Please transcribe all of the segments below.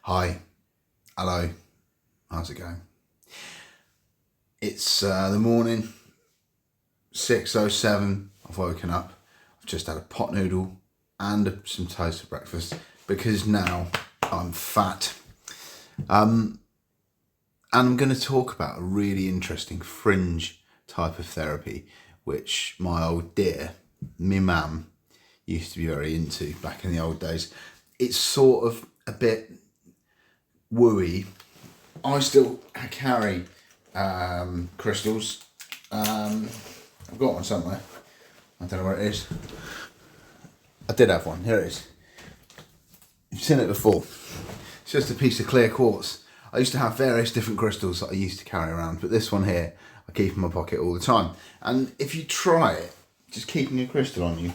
Hi, hello, how's it going? It's the morning, 6:07. I've woken up. I've just had a pot noodle and some toast for breakfast because now I'm fat. And I'm going to talk about a really interesting fringe type of therapy, which my old dear, me mum, used to be very into back in the old days. It's sort of a bit wooey. I still carry crystals. I've got one somewhere. I don't know where it is. I did have one. Here it is. You've seen it before. It's just a piece of clear quartz. I used to have various different crystals that I used to carry around, but this one here I keep in my pocket all the time. And if you try it, just keeping a crystal on you,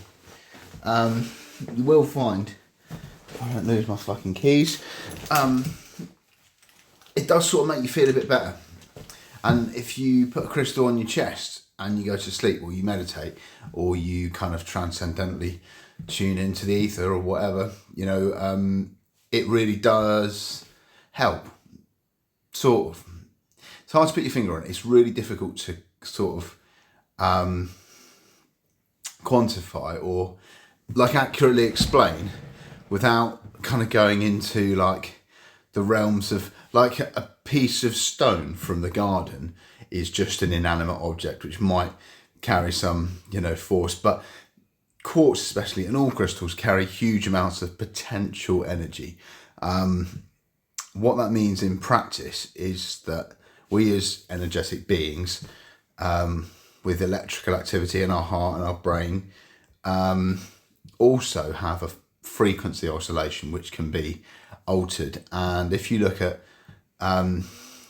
you will find, if I don't lose my fucking keys, it does sort of make you feel a bit better. And if you put a crystal on your chest and you go to sleep, or you meditate, or you kind of transcendentally tune into the ether or whatever, it really does help. Sort of. It's hard to put your finger on it. It's really difficult to sort of quantify or accurately explain without kind of going into the realms of a piece of stone from the garden is just an inanimate object which might carry some force, but quartz especially, and all crystals, carry huge amounts of potential energy. What that means in practice is that we as energetic beings, with electrical activity in our heart and our brain, also have a frequency oscillation which can be altered. And if you look at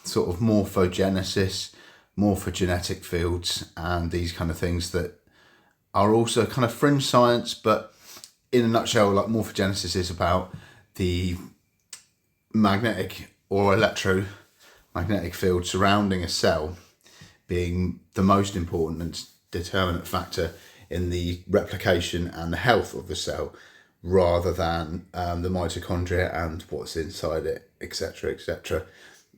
sort of morphogenesis, morphogenetic fields, and these kind of things that are also kind of fringe science, but in a nutshell, morphogenesis is about the magnetic or electromagnetic field surrounding a cell being the most important and determinant factor in the replication and the health of the cell, rather than the mitochondria and what's inside it, etc., etc.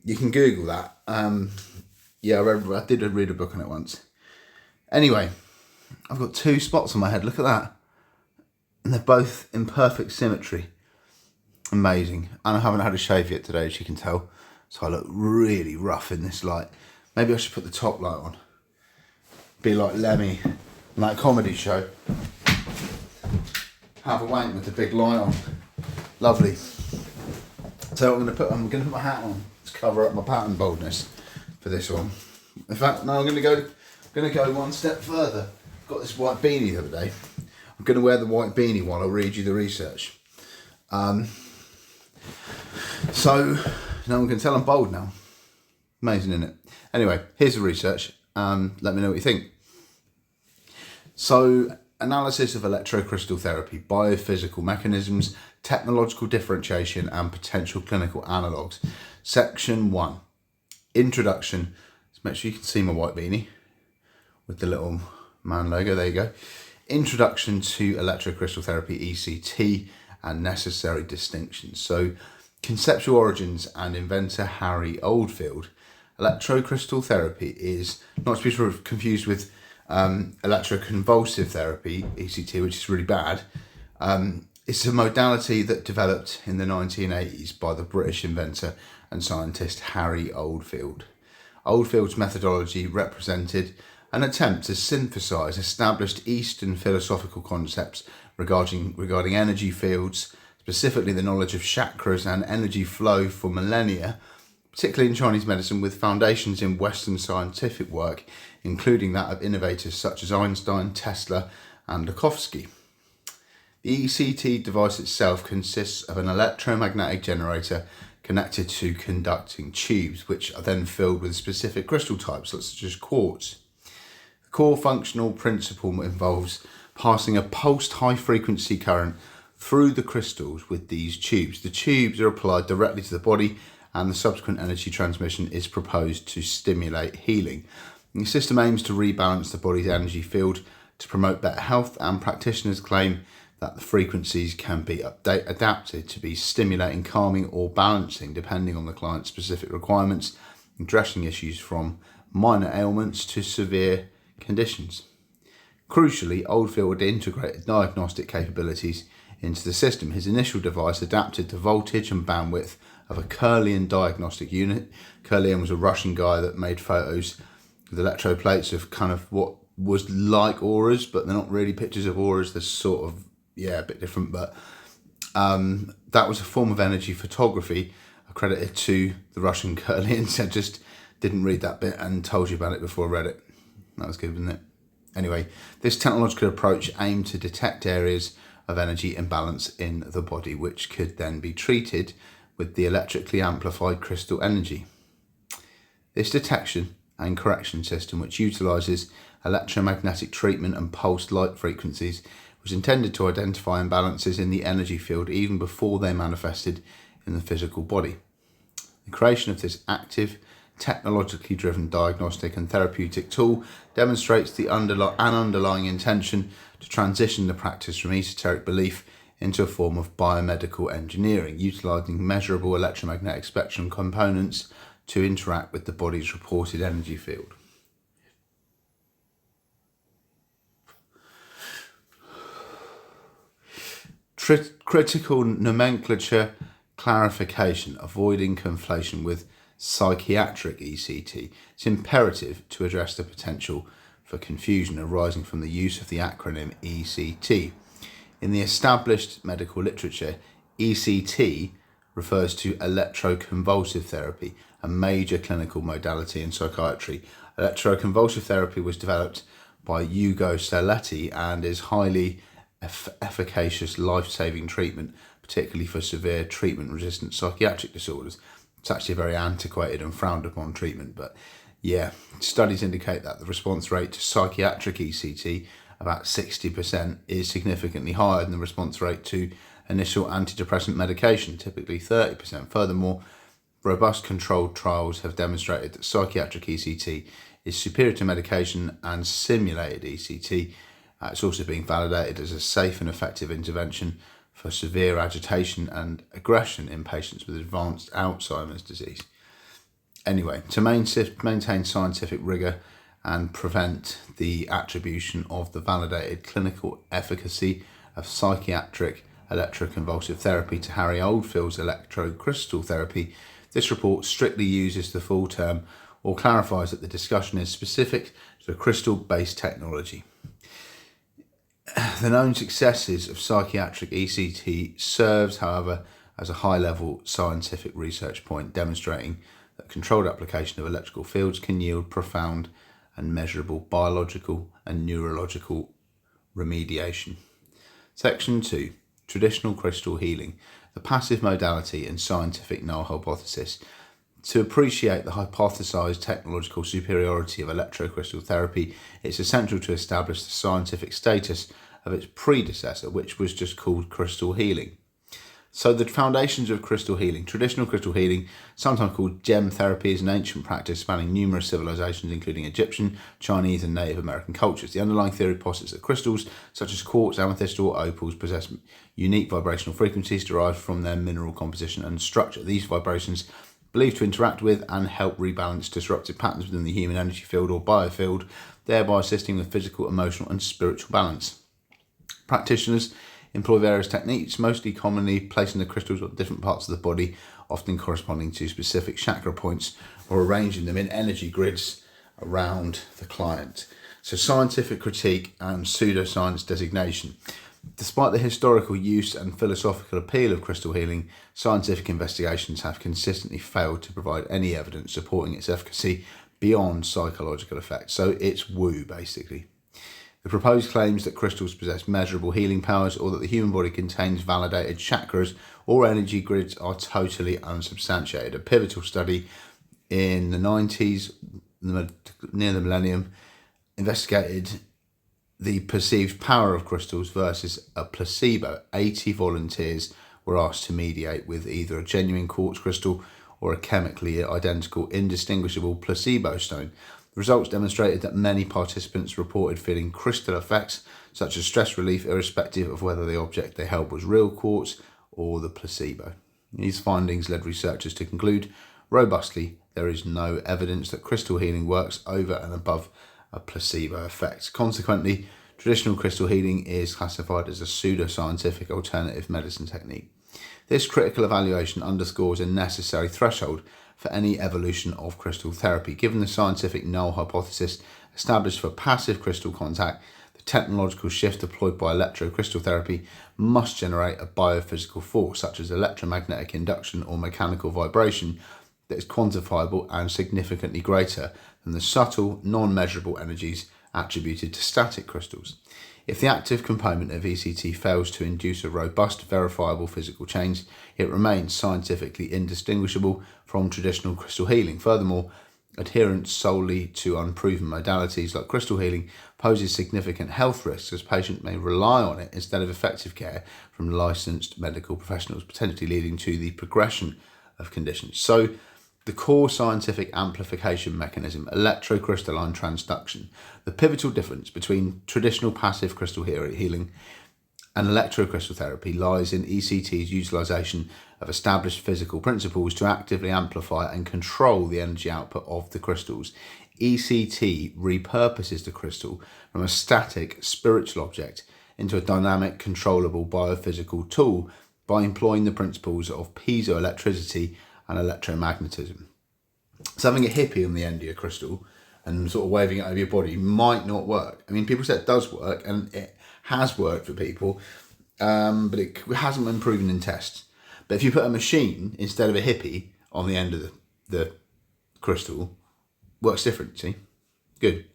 You can Google that. I did read a book on it once. Anyway, I've got 2 spots on my head. Look at that. And they're both in perfect symmetry. Amazing. And I haven't had a shave yet today, as you can tell. So I look really rough in this light. Maybe I should put the top light on. Be like Lemmy in that comedy show. Have a wank with the big light on. Lovely. So I'm going to put my hat on to cover up my pattern baldness for this one. In fact, no, I'm going to go one step further. I've got this white beanie the other day. I'm going to wear the white beanie while I read you the research. So no one can tell I'm bald now. Amazing, isn't it? Anyway, here's the research. Let me know what you think. So, analysis of electrocrystal therapy, biophysical mechanisms, technological differentiation, and potential clinical analogues. Section 1, introduction. Let's make sure you can see my white beanie with the little man logo. There you go. Introduction to electrocrystal therapy, ECT, and necessary distinctions. So, conceptual origins and inventor Harry Oldfield. Electrocrystal therapy is not to be sort of confused with electroconvulsive therapy, ECT, which is really bad. It's a modality that developed in the 1980s by the British inventor and scientist Harry Oldfield. Oldfield's methodology represented an attempt to synthesize established Eastern philosophical concepts regarding energy fields, specifically the knowledge of chakras and energy flow for millennia, particularly in Chinese medicine, with foundations in Western scientific work, including that of innovators such as Einstein, Tesla, and Likovsky. The ECT device itself consists of an electromagnetic generator connected to conducting tubes, which are then filled with specific crystal types, such as quartz. The core functional principle involves passing a pulsed high-frequency current through the crystals with these tubes. The tubes are applied directly to the body, and the subsequent energy transmission is proposed to stimulate healing. The system aims to rebalance the body's energy field to promote better health, and practitioners claim that the frequencies can be adapted to be stimulating, calming or balancing depending on the client's specific requirements, addressing issues from minor ailments to severe conditions. Crucially, Oldfield integrated diagnostic capabilities into the system. His initial device adapted the voltage and bandwidth of a Kirlian diagnostic unit. Kirlian was a Russian guy that made photos with electroplates of kind of what was like auras, but they're not really pictures of auras. They're sort of, a bit different, but that was a form of energy photography accredited to the Russian Kirlians. I just didn't read that bit and told you about it before I read it. That was good, wasn't it? Anyway, this technological approach aimed to detect areas of energy imbalance in the body, which could then be treated with the electrically amplified crystal energy. This detection and correction system, which utilises electromagnetic treatment and pulsed light frequencies, was intended to identify imbalances in the energy field even before they manifested in the physical body. The creation of this active, technologically driven diagnostic and therapeutic tool demonstrates the underlying intention to transition the practice from esoteric belief into a form of biomedical engineering, utilising measurable electromagnetic spectrum components to interact with the body's reported energy field. Critical nomenclature clarification, avoiding conflation with psychiatric ECT. It's imperative to address the potential for confusion arising from the use of the acronym ECT. In the established medical literature, ECT refers to electroconvulsive therapy, a major clinical modality in psychiatry. Electroconvulsive therapy was developed by Ugo Saletti and is highly efficacious life-saving treatment, particularly for severe treatment-resistant psychiatric disorders. It's actually a very antiquated and frowned upon treatment, but studies indicate that the response rate to psychiatric ECT, about 60%, is significantly higher than the response rate to initial antidepressant medication, typically 30%. Furthermore, robust controlled trials have demonstrated that psychiatric ECT is superior to medication and simulated ECT. It's also being validated as a safe and effective intervention for severe agitation and aggression in patients with advanced Alzheimer's disease. Anyway, to maintain scientific rigour and prevent the attribution of the validated clinical efficacy of psychiatric electroconvulsive therapy to Harry Oldfield's electrocrystal therapy, this report strictly uses the full term or clarifies that the discussion is specific to the crystal-based technology. The known successes of psychiatric ECT serves, however, as a high-level scientific research point, demonstrating that controlled application of electrical fields can yield profound and measurable biological and neurological remediation. Section 2. Traditional crystal healing, the passive modality and scientific null hypothesis. To appreciate the hypothesized technological superiority of electrocrystal therapy, it's essential to establish the scientific status of its predecessor, which was just called crystal healing. So the foundations of crystal healing. Traditional crystal healing, sometimes called gem therapy, is an ancient practice spanning numerous civilizations, including Egyptian, Chinese and Native American cultures. The underlying theory posits that crystals, such as quartz, amethyst or opals, possess unique vibrational frequencies derived from their mineral composition and structure. These vibrations believed to interact with and help rebalance disrupted patterns within the human energy field or biofield, thereby assisting with physical, emotional and spiritual balance. Practitioners employ various techniques, mostly commonly placing the crystals on different parts of the body, often corresponding to specific chakra points, or arranging them in energy grids around the client. So scientific critique and pseudoscience designation. Despite the historical use and philosophical appeal of crystal healing, scientific investigations have consistently failed to provide any evidence supporting its efficacy beyond psychological effects. So it's woo, basically. The proposed claims that crystals possess measurable healing powers or that the human body contains validated chakras or energy grids are totally unsubstantiated. A pivotal study in the 90s, near the millennium, investigated the perceived power of crystals versus a placebo. 80 volunteers were asked to mediate with either a genuine quartz crystal or a chemically identical, indistinguishable placebo stone. The Results demonstrated that many participants reported feeling crystal effects, such as stress relief, irrespective of whether the object they held was real quartz or the placebo. These findings led researchers to conclude robustly there is no evidence that crystal healing works over and above a placebo effect. Consequently, traditional crystal healing is classified as a pseudoscientific alternative medicine technique. This critical evaluation underscores a necessary threshold for any evolution of crystal therapy. Given the scientific null hypothesis established for passive crystal contact, the technological shift deployed by electrocrystal therapy must generate a biophysical force, such as electromagnetic induction or mechanical vibration, that is quantifiable and significantly greater than the subtle, non-measurable energies attributed to static crystals. If the active component of ECT fails to induce a robust, verifiable physical change, it remains scientifically indistinguishable from traditional crystal healing. Furthermore, adherence solely to unproven modalities like crystal healing poses significant health risks, as patients may rely on it instead of effective care from licensed medical professionals, potentially leading to the progression of conditions. So, the core scientific amplification mechanism, electrocrystalline transduction. The pivotal difference between traditional passive crystal healing and electrocrystal therapy lies in ECT's utilization of established physical principles to actively amplify and control the energy output of the crystals. ECT repurposes the crystal from a static spiritual object into a dynamic, controllable biophysical tool by employing the principles of piezoelectricity and electromagnetism. So having a hippie on the end of your crystal and sort of waving it over your body might not work. I mean, people say it does work, and it has worked for people, but it hasn't been proven in tests. But if you put a machine instead of a hippie on the end of the crystal, works different, see? Good.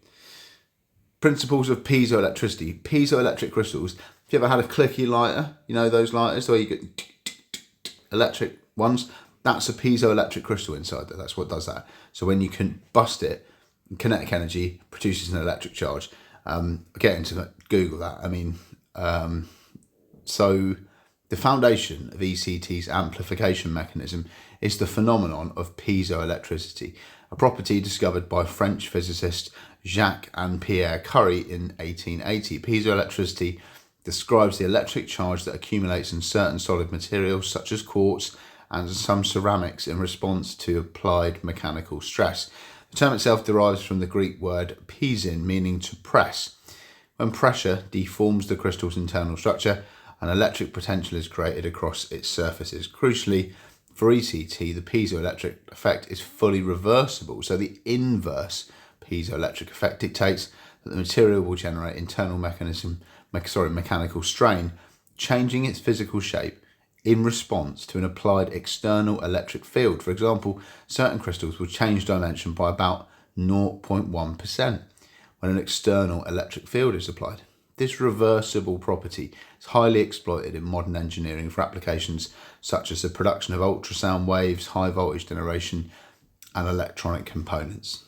Principles of piezoelectricity. Piezoelectric crystals. If you ever had a clicky lighter, you know those lighters where you get electric ones? That's a piezoelectric crystal inside there. That's what does that. So when you can bust it, kinetic energy produces an electric charge. Get into that, Google that. I mean, so the foundation of ECT's amplification mechanism is the phenomenon of piezoelectricity, a property discovered by French physicist Jacques and Pierre Curie in 1880. Piezoelectricity describes the electric charge that accumulates in certain solid materials such as quartz and some ceramics in response to applied mechanical stress. The term itself derives from the Greek word piesin, meaning to press. When pressure deforms the crystal's internal structure, an electric potential is created across its surfaces. Crucially, for ECT, the piezoelectric effect is fully reversible, so the inverse piezoelectric effect dictates that the material will generate internal mechanical strain, changing its physical shape in response to an applied external electric field. For example, certain crystals will change dimension by about 0.1% when an external electric field is applied. This reversible property is highly exploited in modern engineering for applications such as the production of ultrasound waves, high voltage generation, and electronic components.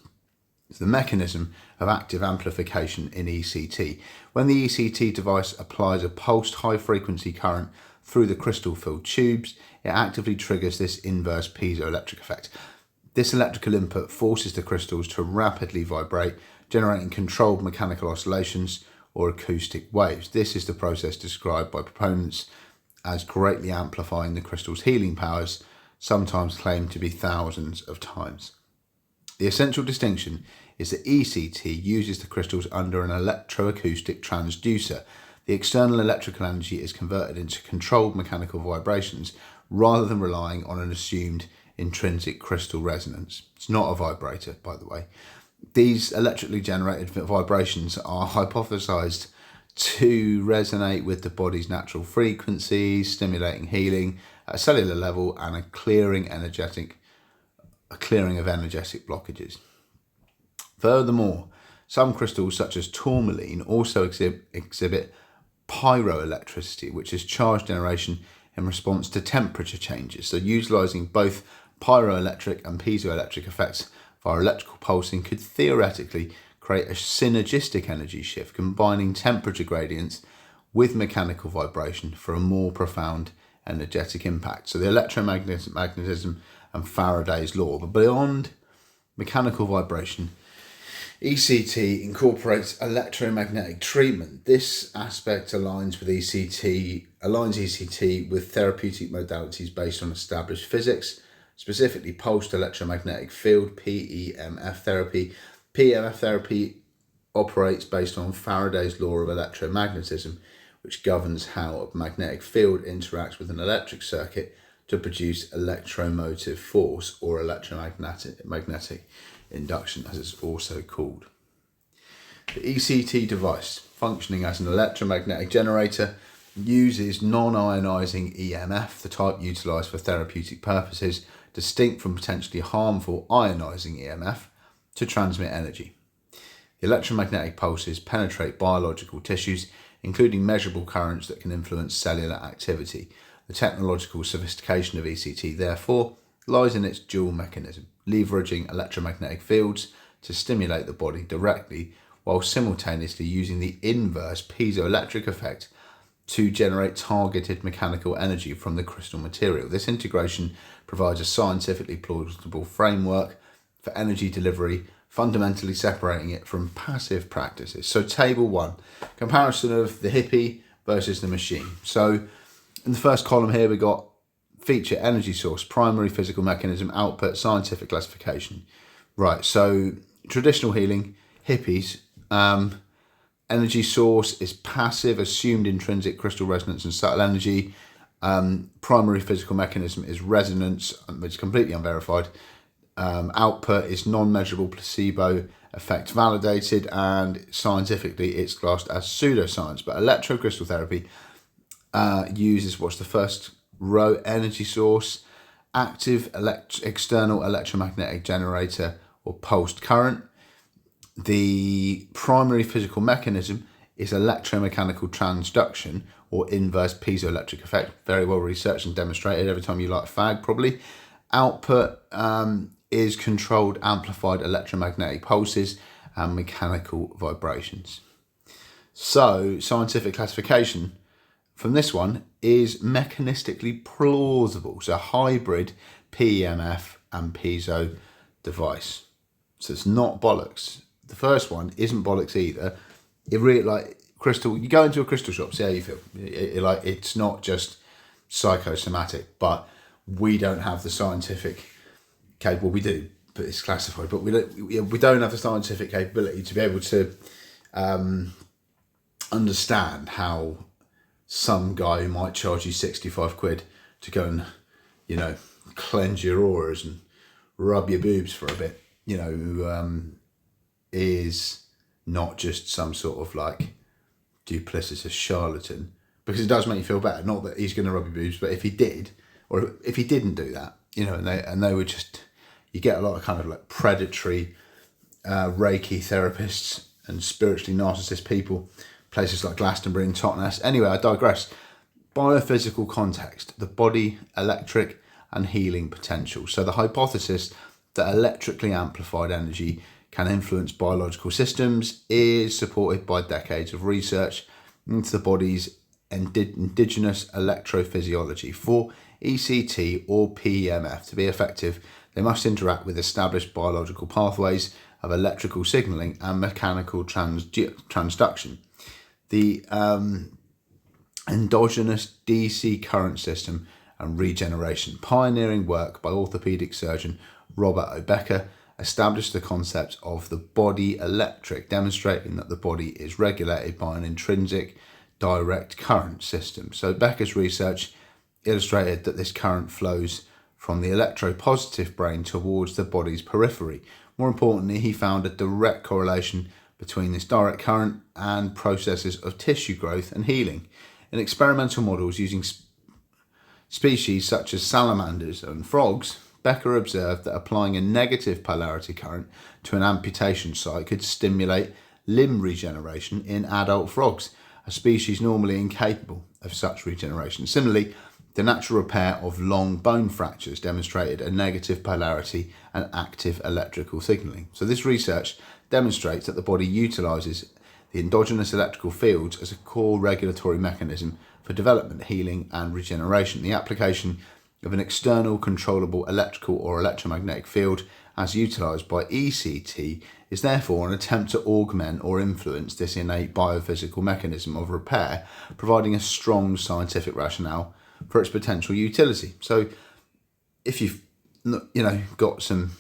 It's the mechanism of active amplification in ECT. When the ECT device applies a pulsed high frequency current through the crystal filled tubes, it actively triggers this inverse piezoelectric effect. This electrical input forces the crystals to rapidly vibrate, generating controlled mechanical oscillations or acoustic waves. This is the process described by proponents as greatly amplifying the crystal's healing powers, sometimes claimed to be thousands of times. The essential distinction is that ECT uses the crystals under an electroacoustic transducer. The external electrical energy is converted into controlled mechanical vibrations rather than relying on an assumed intrinsic crystal resonance. It's not a vibrator, by the way. These electrically generated vibrations are hypothesized to resonate with the body's natural frequencies, stimulating healing at a cellular level and a clearing of energetic blockages. Furthermore, some crystals such as tourmaline also exhibit pyroelectricity, which is charge generation in response to temperature changes. So utilizing both pyroelectric and piezoelectric effects via electrical pulsing could theoretically create a synergistic energy shift, combining temperature gradients with mechanical vibration for a more profound energetic impact. So the electromagnetism and Faraday's law. But beyond mechanical vibration, ECT incorporates electromagnetic treatment. This aspect aligns ECT with therapeutic modalities based on established physics, specifically pulsed electromagnetic field (PEMF) therapy. PEMF therapy operates based on Faraday's law of electromagnetism, which governs how a magnetic field interacts with an electric circuit to produce electromotive force, or magnetic induction, as it's also called. The ECT device, functioning as an electromagnetic generator, uses non-ionising EMF, the type utilised for therapeutic purposes, distinct from potentially harmful ionising EMF, to transmit energy. The electromagnetic pulses penetrate biological tissues, including measurable currents that can influence cellular activity. The technological sophistication of ECT, therefore, lies in its dual mechanism, leveraging electromagnetic fields to stimulate the body directly, while simultaneously using the inverse piezoelectric effect to generate targeted mechanical energy from the crystal material. This integration provides a scientifically plausible framework for energy delivery, fundamentally separating it from passive practices. So table 1, comparison of the hippie versus the machine. So in the first column here, we got feature, energy source, primary physical mechanism, output, scientific classification. Right, so traditional healing, hippies, energy source is passive, assumed intrinsic crystal resonance and subtle energy. Primary physical mechanism is resonance, which is completely unverified. Output is non-measurable placebo effect validated, and scientifically it's classed as pseudoscience. But electrocrystal therapy uses what's the first row, energy source, active external electromagnetic generator or pulsed current. The primary physical mechanism is electromechanical transduction or inverse piezoelectric effect. Very well researched and demonstrated. Every time you light a fag, probably. Output is controlled amplified electromagnetic pulses and mechanical vibrations. So scientific classification from this one is mechanistically plausible. So hybrid PEMF and piezo device. So it's not bollocks. The first one isn't bollocks either. It really, like crystal, you go into a crystal shop, see how you feel. It's not just psychosomatic, but we don't have the scientific capability. Well, we do, but it's classified. But we don't have the scientific capability to be able to understand how some guy who might charge you 65 quid to go and, cleanse your auras and rub your boobs for a bit, is not just some sort of like duplicitous charlatan, because it does make you feel better. Not that he's going to rub your boobs, but if he did, or if he didn't do that, and they were just, you get a lot of kind of like predatory Reiki therapists and spiritually narcissist people, places like Glastonbury and Totnes. Anyway, I digress. Biophysical context, the body, electric and healing potential. So the hypothesis that electrically amplified energy can influence biological systems is supported by decades of research into the body's indigenous electrophysiology. For ECT or PEMF to be effective, they must interact with established biological pathways of electrical signaling and mechanical transduction. The endogenous DC current system and regeneration. Pioneering work by orthopedic surgeon Robert O. Becker established the concept of the body electric, demonstrating that the body is regulated by an intrinsic direct current system. So Becker's research illustrated that this current flows from the electropositive brain towards the body's periphery. More importantly, he found a direct correlation between this direct current and processes of tissue growth and healing. In experimental models using species such as salamanders and frogs, Becker observed that applying a negative polarity current to an amputation site could stimulate limb regeneration in adult frogs, a species normally incapable of such regeneration. Similarly, the natural repair of long bone fractures demonstrated a negative polarity and active electrical signaling. So this research demonstrates that the body utilises the endogenous electrical fields as a core regulatory mechanism for development, healing and regeneration. The application of an external controllable electrical or electromagnetic field as utilised by ECT is therefore an attempt to augment or influence this innate biophysical mechanism of repair, providing a strong scientific rationale for its potential utility. So if you've got some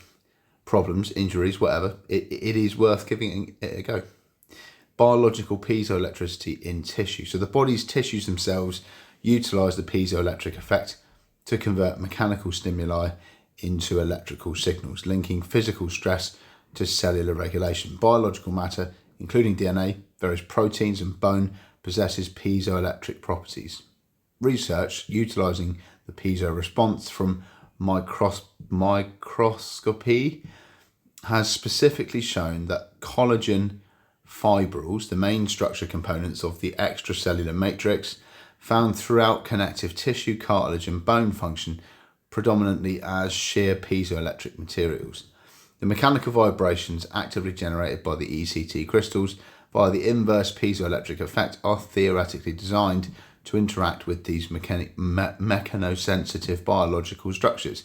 problems, injuries, whatever, it is worth giving it a go. Biological piezoelectricity in tissue. So the body's tissues themselves utilise the piezoelectric effect to convert mechanical stimuli into electrical signals, linking physical stress to cellular regulation. Biological matter, including DNA, various proteins and bone, possesses piezoelectric properties. Research utilising the piezo response from microscopy has specifically shown that collagen fibrils, the main structure components of the extracellular matrix, found throughout connective tissue, cartilage and bone, function predominantly as shear piezoelectric materials. The mechanical vibrations actively generated by the ECT crystals via the inverse piezoelectric effect are theoretically designed to interact with these mechanosensitive biological structures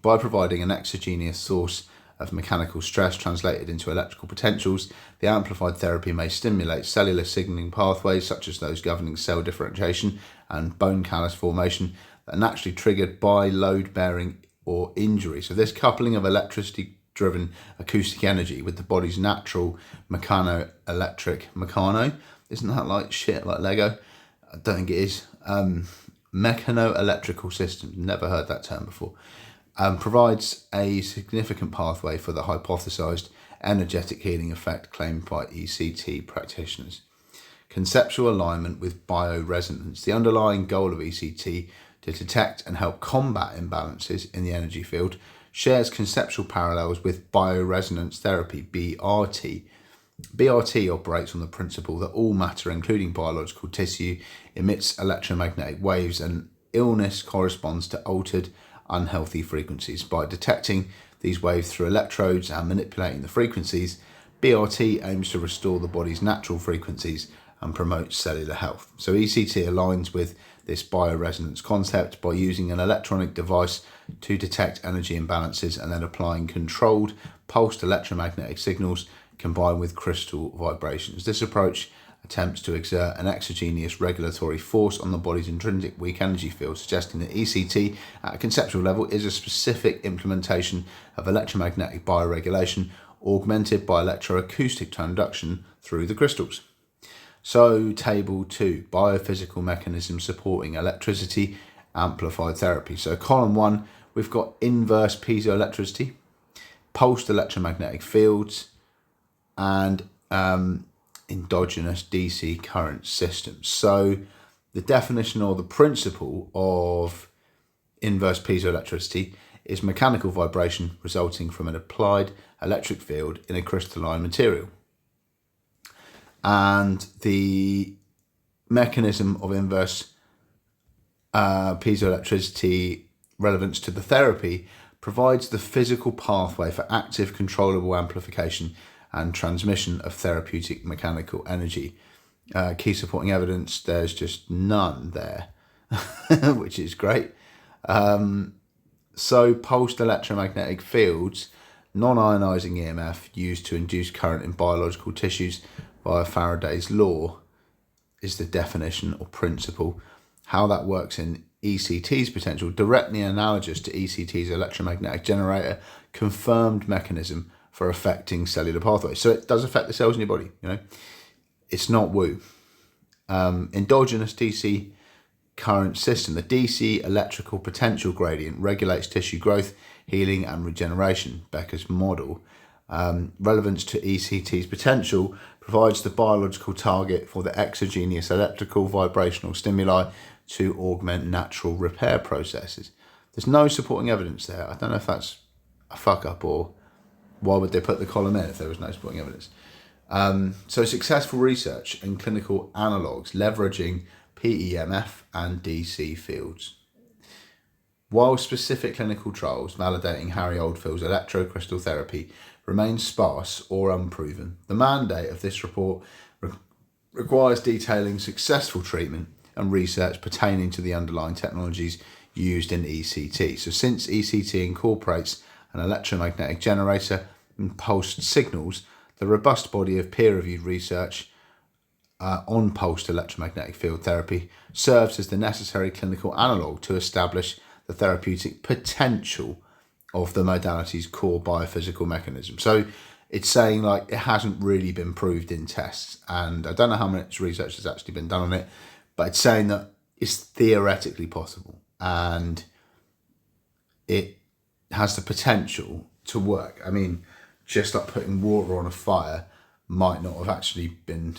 by providing an exogenous source of mechanical stress translated into electrical potentials. The amplified therapy may stimulate cellular signaling pathways such as those governing cell differentiation and bone callus formation that are naturally triggered by load bearing or injury. So this coupling of electricity driven acoustic energy with the body's natural mechano, isn't that like shit, like Lego? I don't think it is. Mechano-electrical systems, never heard that term before, provides a significant pathway for the hypothesized energetic healing effect claimed by ECT practitioners. Conceptual alignment with bioresonance. The underlying goal of ECT to detect and help combat imbalances in the energy field shares conceptual parallels with bioresonance therapy, BRT. BRT operates on the principle that all matter, including biological tissue, emits electromagnetic waves, and illness corresponds to altered, unhealthy frequencies. By detecting these waves through electrodes and manipulating the frequencies, BRT aims to restore the body's natural frequencies and promote cellular health. So ECT aligns with this bioresonance concept by using an electronic device to detect energy imbalances and then applying controlled pulsed electromagnetic signals combined with crystal vibrations. This approach attempts to exert an exogenous regulatory force on the body's intrinsic weak energy field, suggesting that ECT at a conceptual level is a specific implementation of electromagnetic bioregulation augmented by electroacoustic transduction through the crystals. So table 2, biophysical mechanisms supporting electricity amplified therapy. So column 1, we've got inverse piezoelectricity, pulsed electromagnetic fields, and endogenous DC current systems. So the definition or the principle of inverse piezoelectricity is mechanical vibration resulting from an applied electric field in a crystalline material. And the mechanism of inverse piezoelectricity relevance to the therapy provides the physical pathway for active controllable amplification and transmission of therapeutic mechanical energy. Key supporting evidence, there's just none there, which is great. So pulsed electromagnetic fields, non-ionizing EMF used to induce current in biological tissues via Faraday's law is the definition or principle. How that works in ECT's potential, directly analogous to ECT's electromagnetic generator, confirmed mechanism for affecting cellular pathways. So it does affect the cells in your body, It's not woo. Endogenous DC current system. The DC electrical potential gradient regulates tissue growth, healing and regeneration, Becker's model. Relevance to ECT's potential provides the biological target for the exogenous electrical vibrational stimuli to augment natural repair processes. There's no supporting evidence there. I don't know if that's a fuck up or why would they put the column in if there was no supporting evidence. So successful research and clinical analogues leveraging PEMF and DC fields. While specific clinical trials validating Harry Oldfield's electrocrystal therapy remain sparse or unproven, the mandate of this report requires detailing successful treatment and research pertaining to the underlying technologies used in ECT. So since ECT incorporates an electromagnetic generator and pulsed signals, the robust body of peer-reviewed research on pulsed electromagnetic field therapy serves as the necessary clinical analogue to establish the therapeutic potential of the modality's core biophysical mechanism. So it's saying like it hasn't really been proved in tests, and I don't know how much research has actually been done on it, but it's saying that it's theoretically possible and it has the potential to work. I mean, just like putting water on a fire might not have actually been,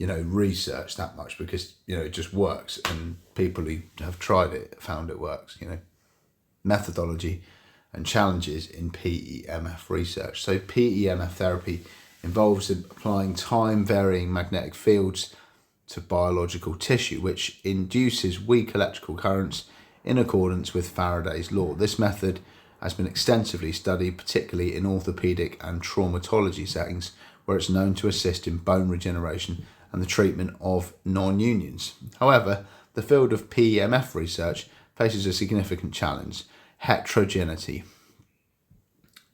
researched that much, because, it just works, and people who have tried it found it works, Methodology and challenges in PEMF research. So PEMF therapy involves applying time-varying magnetic fields to biological tissue, which induces weak electrical currents in accordance with Faraday's law. This method has been extensively studied, particularly in orthopedic and traumatology settings, where it's known to assist in bone regeneration and the treatment of non-unions. However, the field of PEMF research faces a significant challenge: heterogeneity.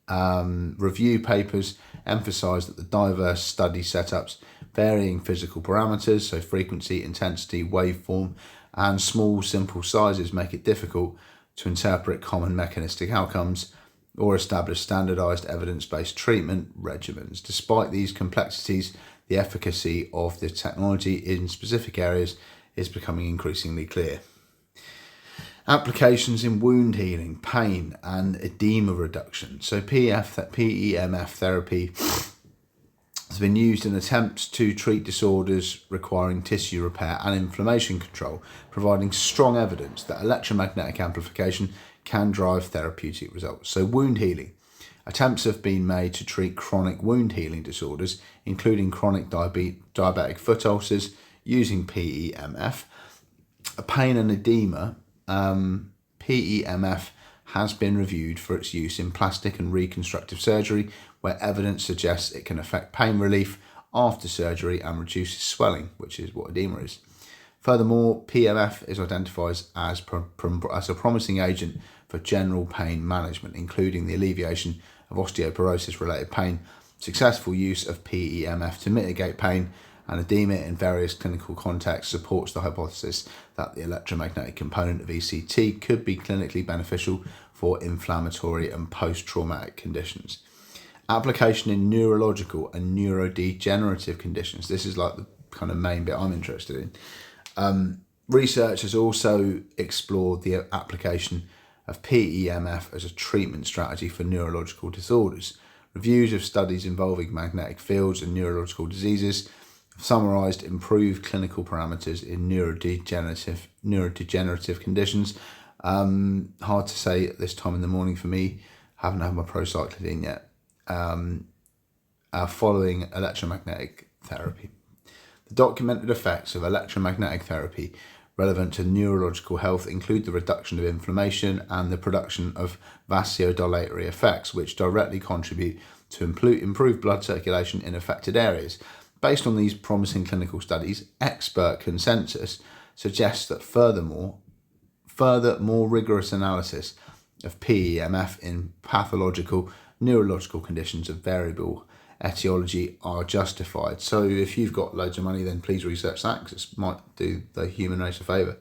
Review papers emphasise that the diverse study setups, varying physical parameters, so frequency, intensity, waveform, and small simple sizes, make it difficult to interpret common mechanistic outcomes or establish standardised evidence-based treatment regimens. Despite these complexities, the efficacy of the technology in specific areas is becoming increasingly clear. Applications in wound healing, pain, and edema reduction. So PEMF therapy has been used in attempts to treat disorders requiring tissue repair and inflammation control, providing strong evidence that electromagnetic amplification can drive therapeutic results. So wound healing. Attempts have been made to treat chronic wound healing disorders, including chronic diabetic foot ulcers, using PEMF. Pain and edema. PEMF has been reviewed for its use in plastic and reconstructive surgery, where evidence suggests it can affect pain relief after surgery and reduces swelling, which is what edema is. Furthermore, PEMF is identified as a promising agent for general pain management, including the alleviation of osteoporosis-related pain. Successful use of PEMF to mitigate pain and edema in various clinical contexts supports the hypothesis that the electromagnetic component of ECT could be clinically beneficial for inflammatory and post-traumatic conditions. Application in neurological and neurodegenerative conditions. This is like the kind of main bit I'm interested in. Research has also explored the application of PEMF as a treatment strategy for neurological disorders. Reviews of studies involving magnetic fields and neurological diseases have summarised improved clinical parameters in neurodegenerative conditions. Hard to say at this time in the morning for me. Haven't had my procyclidine yet. Following electromagnetic therapy. The documented effects of electromagnetic therapy relevant to neurological health include the reduction of inflammation and the production of vasodilatory effects, which directly contribute to improved blood circulation in affected areas. Based on these promising clinical studies, expert consensus suggests that further more rigorous analysis of PEMF in pathological neurological conditions of variable etiology are justified. So if you've got loads of money, then please research that, because it might do the human race a favour.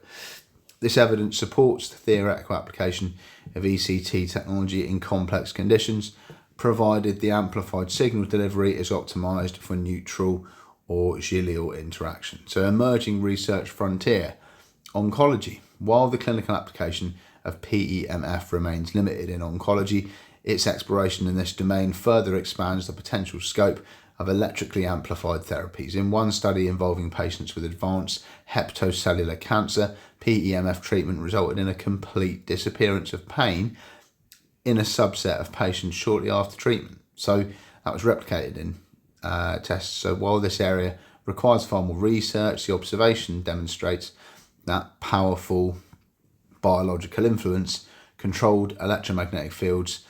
This evidence supports the theoretical application of ECT technology in complex conditions, provided the amplified signal delivery is optimised for neutral or glial interaction. So emerging research frontier, oncology. While the clinical application of PEMF remains limited in oncology, its exploration in this domain further expands the potential scope of electrically amplified therapies. In one study involving patients with advanced hepatocellular cancer, PEMF treatment resulted in a complete disappearance of pain in a subset of patients shortly after treatment. So that was replicated in tests. So while this area requires far more research, the observation demonstrates that powerful biological influence controlled electromagnetic fields,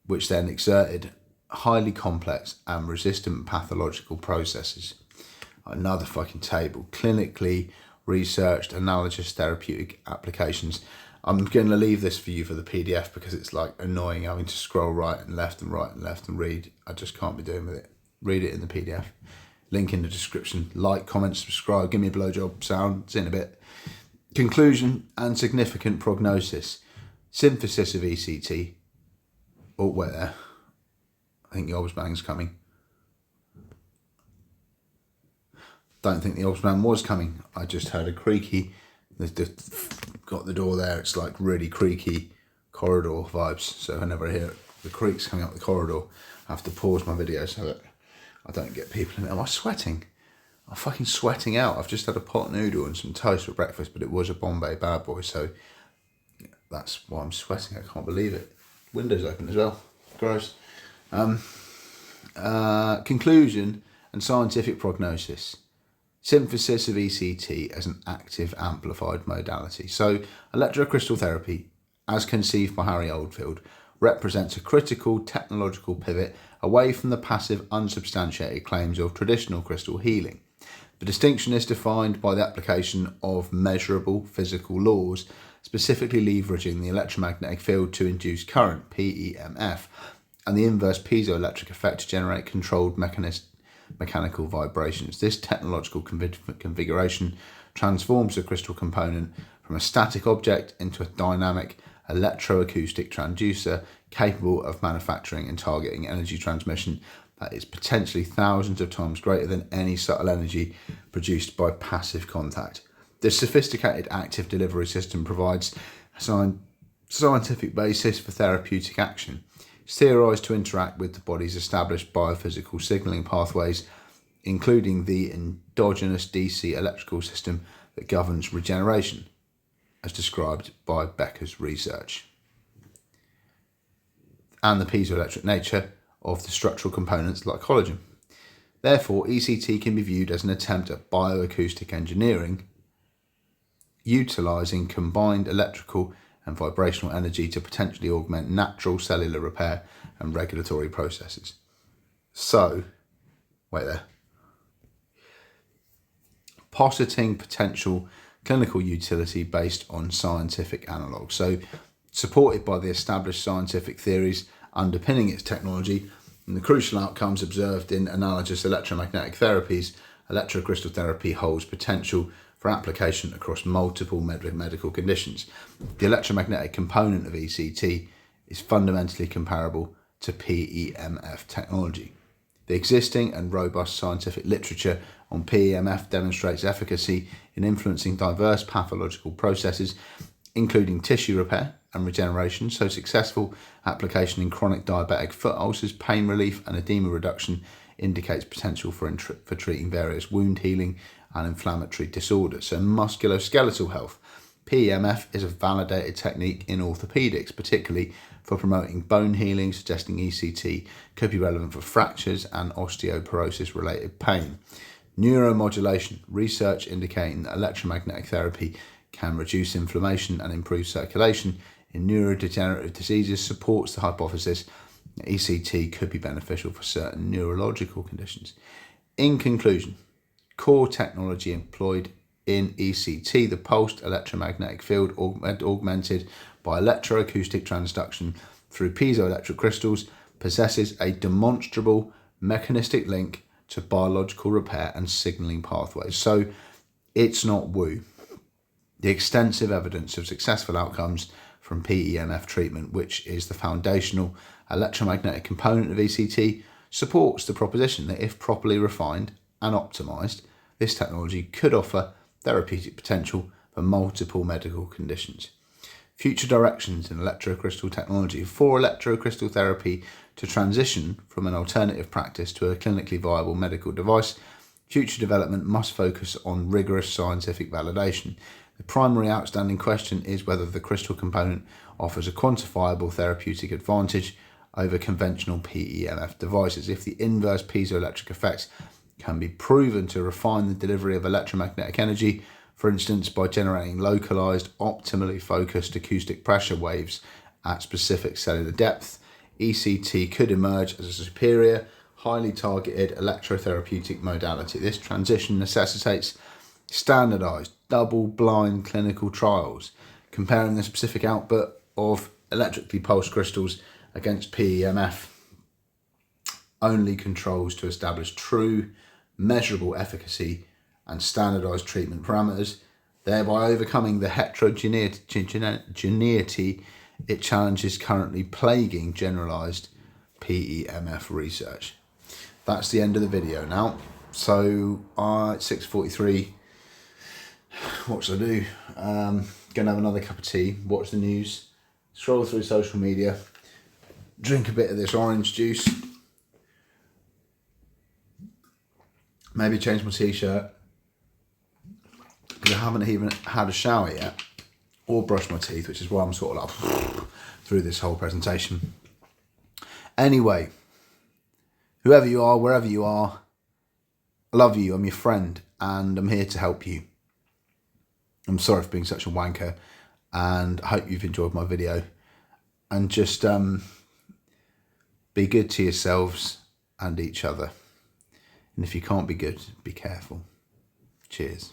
which then exerted highly complex and resistant pathological processes. Another fucking table. Clinically researched analogous therapeutic applications. I'm going to leave this for you for the PDF because it's like annoying having to scroll right and left and read. I just can't be doing with it. Read it in the PDF. Link in the description. Like, comment, subscribe. Give me a blowjob sound. See you in a bit. Conclusion and significant prognosis. Synthesis of ECT. Oh, wait there. I think the Obsbang's coming. Don't think the Obsbang was coming. I just heard a creaky. Got the door there. It's like really creaky corridor vibes. So whenever I hear the creaks coming up the corridor, I have to pause my video so that I don't get people in it. Am I sweating? I'm fucking sweating out. I've just had a pot noodle and some toast for breakfast, but it was a Bombay bad boy, so that's why I'm sweating. I can't believe it. Windows open as well. Gross. Conclusion and scientific prognosis. Synthesis of ECT as an active amplified modality. So electrocrystal therapy, as conceived by Harry Oldfield, represents a critical technological pivot away from the passive, unsubstantiated claims of traditional crystal healing. The distinction is defined by the application of measurable physical laws, specifically leveraging the electromagnetic field to induce current, PEMF, and the inverse piezoelectric effect to generate controlled mechanical vibrations. This technological configuration transforms the crystal component from a static object into a dynamic electroacoustic transducer capable of manufacturing and targeting energy transmission that is potentially thousands of times greater than any subtle energy produced by passive contact. This sophisticated active delivery system provides a scientific basis for therapeutic action. It's theorized to interact with the body's established biophysical signaling pathways, including the endogenous DC electrical system that governs regeneration, as described by Becker's research, and the piezoelectric nature of the structural components like collagen. Therefore, ECT can be viewed as an attempt at bioacoustic engineering, utilizing combined electrical and vibrational energy to potentially augment natural cellular repair and regulatory processes. So, wait there. Positing potential clinical utility based on scientific analogues. So, supported by the established scientific theories underpinning its technology and the crucial outcomes observed in analogous electromagnetic therapies, electrocrystal therapy holds potential for application across multiple medical conditions. The electromagnetic component of ECT is fundamentally comparable to PEMF technology. The existing and robust scientific literature on PEMF demonstrates efficacy in influencing diverse pathological processes, including tissue repair and regeneration, so successful application in chronic diabetic foot ulcers, pain relief and edema reduction indicates potential for treating various wound healing and inflammatory disorders. So musculoskeletal health. PEMF is a validated technique in orthopedics, particularly for promoting bone healing, suggesting ECT could be relevant for fractures and osteoporosis-related pain. Neuromodulation. Research indicating that electromagnetic therapy can reduce inflammation and improve circulation in neurodegenerative diseases supports the hypothesis that ECT could be beneficial for certain neurological conditions. In conclusion, core technology employed in ECT, the pulsed electromagnetic field augmented by electroacoustic transduction through piezoelectric crystals, possesses a demonstrable mechanistic link to biological repair and signaling pathways. So it's not woo. The extensive evidence of successful outcomes from PEMF treatment, which is the foundational electromagnetic component of ECT, supports the proposition that if properly refined and optimized, this technology could offer therapeutic potential for multiple medical conditions. Future directions in electrocrystal technology. For electrocrystal therapy to transition from an alternative practice to a clinically viable medical device, future development must focus on rigorous scientific validation. The primary outstanding question is whether the crystal component offers a quantifiable therapeutic advantage over conventional PEMF devices. If the inverse piezoelectric effects can be proven to refine the delivery of electromagnetic energy, for instance by generating localized, optimally focused acoustic pressure waves at specific cellular depth, ECT could emerge as a superior, highly targeted electrotherapeutic modality. This transition necessitates standardized, double-blind clinical trials comparing the specific output of electrically pulsed crystals against PEMF only controls to establish true, measurable efficacy and standardized treatment parameters, thereby overcoming the heterogeneity it challenges currently plaguing generalized PEMF research. That's the end of the video now. So it's 6:43. What should I do? Gonna have another cup of tea, watch the news, scroll through social media, drink a bit of this orange juice, maybe change my t-shirt, because I haven't even had a shower yet, or brush my teeth, which is why I'm sort of like through this whole presentation. Anyway, whoever you are, wherever you are, I love you, I'm your friend, and I'm here to help you. I'm sorry for being such a wanker, and I hope you've enjoyed my video. And just be good to yourselves and each other. And if you can't be good, be careful. Cheers.